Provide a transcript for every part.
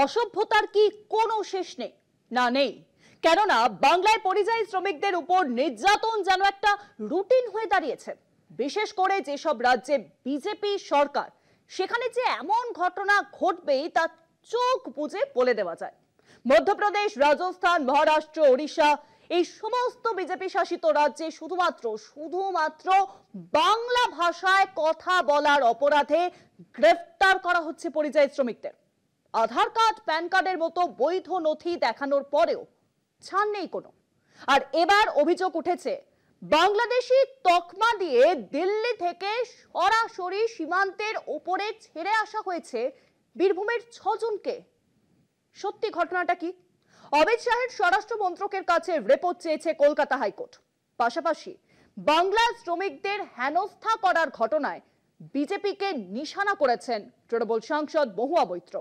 অসভ্যতার কি কোনো শেষ নেই? না, নেই। কেননা বাংলায় পরিযায়ী শ্রমিকদের উপর নির্যাতন যেন একটা রুটিন হয়ে দাঁড়িয়েছে। বিশেষ করে যেসব রাজ্যে বিজেপি সরকার, সেখানে যে এমন ঘটনা ঘটবেই তা চোখ বুজে বলে দেওয়া যায়। মধ্যপ্রদেশ, রাজস্থান, মহারাষ্ট্র, ওড়িশা এই সমস্ত বিজেপি শাসিত রাজ্যে শুধুমাত্র বাংলা ভাষায় কথা বলার অপরাধে গ্রেফতার করা হচ্ছে পরিযায়ী শ্রমিকদের। আধার কার্ড, প্যান কার্ডের মতো বৈধ নথি দেখানোর পরেও ছাড় নেই কোনো। আর এবার অভিযোগ উঠেছে, বাংলাদেশি তকমা দিয়ে দিল্লি থেকে সরাসরি সীমান্তের ওপরে ছেড়ে আসা হয়েছে বীরভূমের 6 জনকে। সত্যি ঘটনাটা কি? অমিত শাহের স্বরাষ্ট্র মন্ত্রকের কাছে রিপোর্ট চেয়েছে কলকাতা হাইকোর্ট। পাশাপাশি বাংলা শ্রমিকদের হেনস্থা করার ঘটনায় বিজেপিকে নিশানা করেছেন তৃণমূল সাংসদ মহুয়া মৈত্র।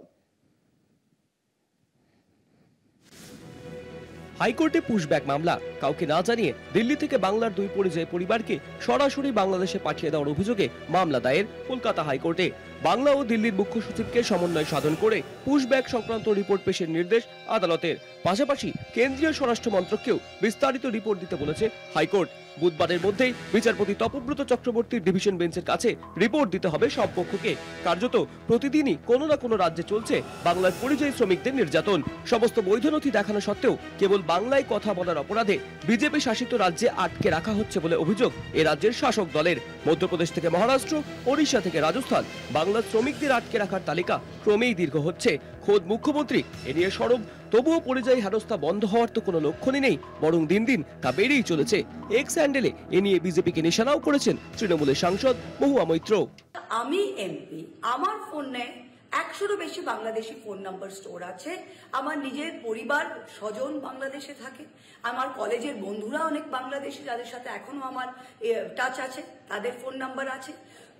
হাইকোর্টে পুশব্যাক মামলা, কাউকে না জানিয়ে দিল্লি থেকে বাংলার 2 পরিযায়ী পরিবারকে সরাসরি বাংলাদেশে পাঠিয়ে দেওয়ার অভিযোগে মামলা দায়ের কলকাতা হাইকোর্টে। বাংলা ও দিল্লির মুখ্য সচিবকে সমন্বয় সাধন করে পুশব্যাক সংক্রান্ত রিপোর্ট পেশের নির্দেশ আদালতের। পাশাপাশি কেন্দ্রীয় স্বরাষ্ট্র মন্ত্রককেও বিস্তারিত রিপোর্ট দিতে বলেছে হাইকোর্ট। বুধবারের মধ্যেই বিচারপতি তপব্রত চক্রবর্তীর ডিভিশন বেঞ্চের কাছে রিপোর্ট দিতে হবে সব পক্ষকে। কার্যত প্রতিদিনই কোনো না কোনো রাজ্যে চলছে বাংলার পরিযায়ী শ্রমিকদের নির্যাতন। সমস্ত বৈধ নথি দেখানো সত্ত্বেও কেবল বাংলায় কথা বলার অপরাধে বিজেপি শাসিত রাজ্যে আটকে রাখা হচ্ছে বলে অভিযোগ এ রাজ্যের শাসক দলের। মধ্যপ্রদেশ থেকে মহারাষ্ট্র, ওড়িশা থেকে রাজস্থান বাংলার শ্রমিকদের আটকে রাখার তালিকা ক্রমেই দীর্ঘ হচ্ছে। খোদ মুখ্যমন্ত্রী এ নিয়ে সরব, তবুও পরিযায়ী হেনস্থা বন্ধ হওয়ার তো কোনো লক্ষণই নেই, বরং দিন দিন তা বেড়েই চলেছে। এক্স হ্যান্ডেলে এ নিয়ে বিজেপিকে নিশানাও করেছেন তৃণমূলের সাংসদ মহুয়া মৈত্র। আমি এমপি, আমার ফোনে 100-এরও বেশি বাংলাদেশি ফোন নাম্বার স্টোর আছে। আমার নিজের পরিবার স্বজন বাংলাদেশে থাকে, আমার কলেজের বন্ধুরা অনেক বাংলাদেশি যাদের সাথে এখনো আমার টাচ আছে, তাদের ফোন নাম্বার আছে।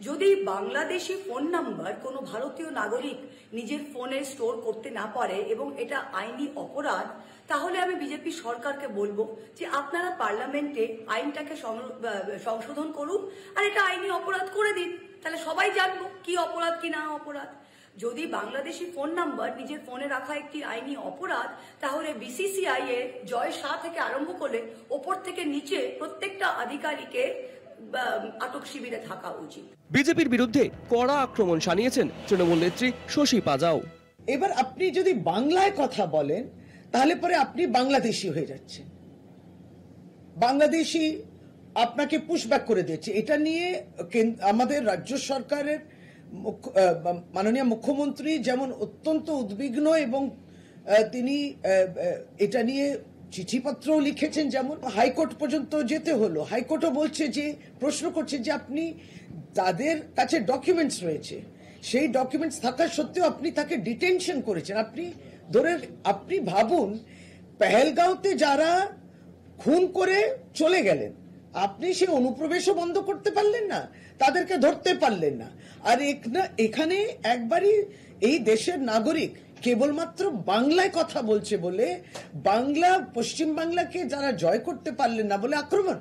যদি বাংলাদেশি ফোন নাম্বার কোনো ভারতীয় নাগরিক নিজের ফোনে স্টোর করতে না পারে এবং এটা আইনি অপরাধ, তাহলে আমি বিজেপি সরকারকে বলবো যে আপনারা পার্লামেন্টে আইনটাকে সংশোধন করুন আর এটা আইনি অপরাধ করে দিন, তাহলে সবাই জানবো কি অপরাধ কি না অপরাধ। যদি বাংলাদেশি ফোন নাম্বার নিজের ফোনে রাখা একটি আইনি অপরাধ, তাহলে বিসিসিআই এর জয় শাহ থেকে আরম্ভ করে ওপর থেকে নিচে প্রত্যেকটা আধিকারিকে আটক শিবিরে থাকা উচিত। বিজেপির বিরুদ্ধে কড়া আক্রমণ শানিয়েছেন তৃণমূল নেত্রী শশী পাজাও। এবার আপনি যদি বাংলায় কথা বলেন তাহলে পরে আপনি বাংলাদেশি হয়ে যাচ্ছেন, বাংলাদেশি আপনাকে পুশব্যাক করে দিয়েছে। এটা নিয়ে আমাদের রাজ্য সরকারের মাননীয় মুখ্যমন্ত্রী যেমন অত্যন্ত উদ্বিগ্ন এবং তিনি এটা নিয়ে চিঠিপত্রও লিখেছেন, যেমন হাইকোর্ট পর্যন্ত যেতে হলো। হাইকোর্টও বলছে যে, প্রশ্ন করছে যে আপনি তাদের কাছে ডকুমেন্টস রয়েছে, সেই ডকুমেন্টস থাকা সত্ত্বেও আপনি তাকে ডিটেনশন করেছেন। আপনি ভাবুন, পেহেলগাঁওতে যারা খুন করে চলে গেলেন, আপনি সে অনুপ্রবেশও বন্ধ করতে পারলেন না, তাদেরকে ধরতে পারলেন না। আর এখানে একবারই এই দেশের নাগরিক কেবলমাত্র বাংলায় কথা বলছে বলে বাংলা, পশ্চিম বাংলাকে যারা জয় করতে পারলেন না বলে আক্রমণ।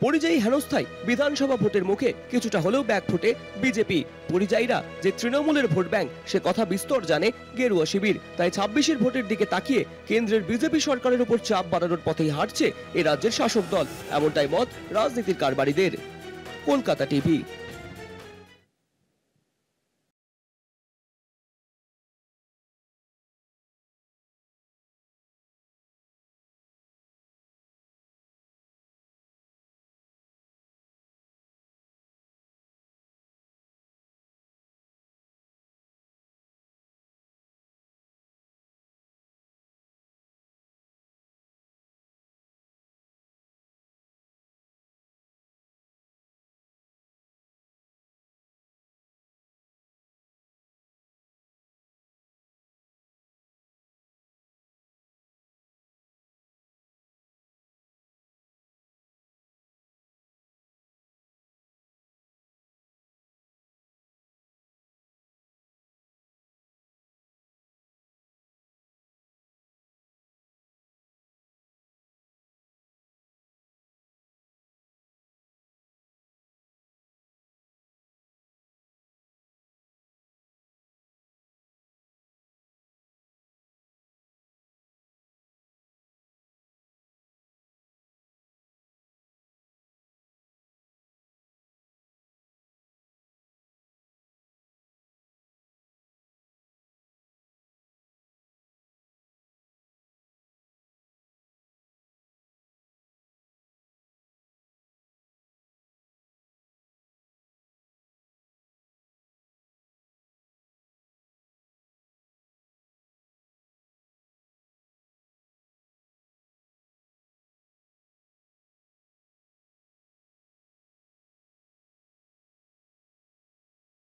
পরিযায়ী হেনস্থায় বিধানসভা ভোটের মুখে কিছুটা হলেও ব্যাগ ফুটে বিজেপি। পরিযায়ীরা যে তৃণমূলের ভোট ব্যাংক সে কথা বিস্তর জানে গেরুয়া শিবির। তাই 26-এর ভোটের দিকে তাকিয়ে কেন্দ্রের বিজেপি সরকারের উপর চাপ বাড়ানোর পথেই হাঁটছে এ রাজ্যের শাসক দল, এমনটাই মত রাজনীতির কারবারিদের। কলকাতা টিভি।